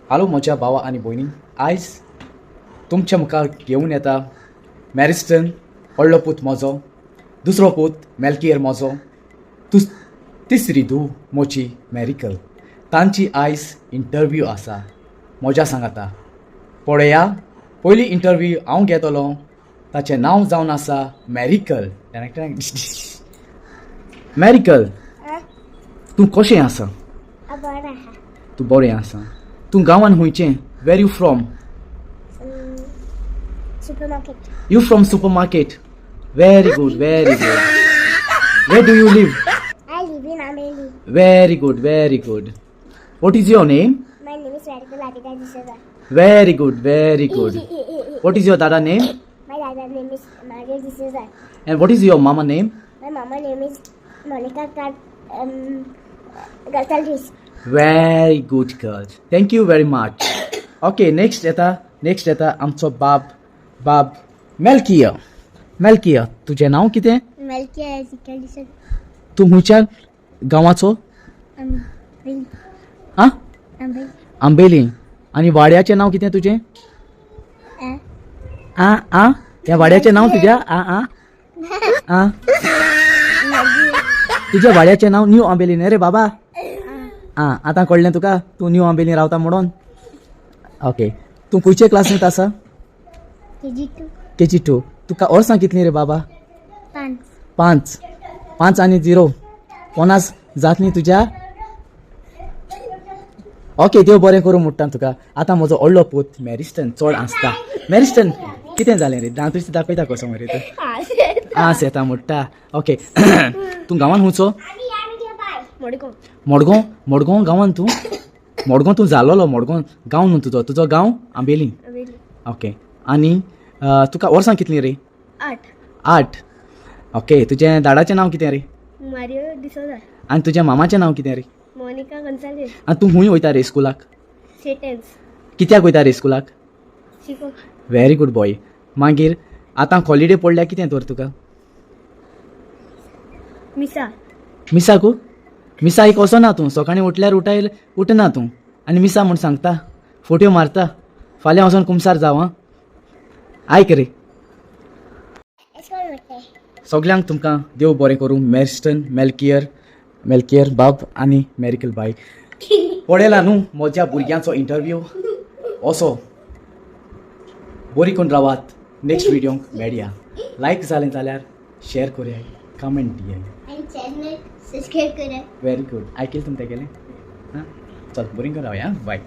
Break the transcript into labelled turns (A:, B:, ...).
A: Hello म्हज्या भावा आनी भयणी, आयज तुमच्या मुखार घेवन येता मॅरिस्टन व्हडलो पूत म्हजो, दुसरो पूत मेल्कियर म्हजो, तिसरी धूव मोची मॅरिकल. तांची आयज इंटरव्यू आसा म्हज्या सांगाता. पळया, पयली इंटरव्यू हांव घेतलो. ताचें नांव जावन आसा मॅरिकल. मॅरिकल, तूं कशें आसा? तूं बरें आसा. तूं गांवान खंयचें? Where you from?
B: Supermarket.
A: You from supermarket? Very good, very good. Where do you live?
B: I live in Ameli.
A: Very good, very good. What is your name?
B: My name is Radhika Latika D'Souza.
A: Very good, very good. What is your dada name?
B: My dada's name is Mario D'Souza.
A: And what is your mama name?
B: My mama name is Monica Gonsalves.
A: Very good girl. Thank you very much. Okay, next येता आमचो बाब मेल्कियर. तुजें नांव कितें?
B: Melkia Ezekiel D'Souza.
A: तूं खंयच्या गांवाचो?
B: Ameli.
A: आं?
B: Ameli.
A: Ambelim. आनी वाड्याचें नांव कितें तुजें? आं? ह्या वाड्याचें नांव तुज्या? आं? तुज्या वाड्याचें नांव न्यू आंबेली न्ही रे बाबा? आं, आतां कळ्ळें तुका तूं न्यू आंबेली रावता म्हणून. ओके, तूं खंयचे क्लासींत आसा?
B: KG2.
A: KG2. तुका वर्सां कितलीं रे बाबा?
B: 5.
A: 5 आनी 0 50 जात न्ही तुज्या? ओके, देव बरें करूं म्हणटा तुका. आतां म्हजो व्हडलो पूत मॅरिस्टन चड आसता. मॅरिस्टन, कितें जालें रे? दांतूच दाखयता कसो मरे तूं? आं, शेतां म्हणटा. ओके. तूं गांवान खंयचो? मडगांव गांवान तूं? मडगांव तूं जालोलो मडगांव गांव न्हू तुजो गांव आंबेली. ओके. आनी तुका वर्सां कितलीं रे? 8. ओके. तुजें दाडाचें नांव कितें रे?
B: Mario D'Souza.
A: आनी तुज्या मामाचें नांव कितें रे?
B: Monica Gonsalves.
A: आनी तूं खंय वयता रे स्कुलाक?
B: Satan's.
A: कित्याक वयता रे स्कुलाक?
B: Chico.
A: Very good boy. मागीर आतां हॉलिडे पडल्या कितें तर तुका?
B: Misa.
A: मिसाकू? मिसाक वचना तूं? सकाळीं उठल्यार उठना तूं आनी मिसा म्हूण सांगता, फोट्यो मारता. फाल्यां वचोन कुमसार जावं आं? आयक रे. सगल्यांक तुमकां देव बरें करूं. मॅरिस्टन, मेल्कियर बाब आनी मॅरिकल बाय. पळयला न्हू म्हज्या भुरग्यांचो इंटरव्यू. असो बरी करून रावात. नेक्स्ट व्हिडिओंक मेळया. लायक जालें जाल्यार शेअर करूया, कमेंट दिया.
B: And channel subscribe करा.
A: Very good. ऐकेल तुमच्या गेले. हां, चल बरी करून रावया. बाय.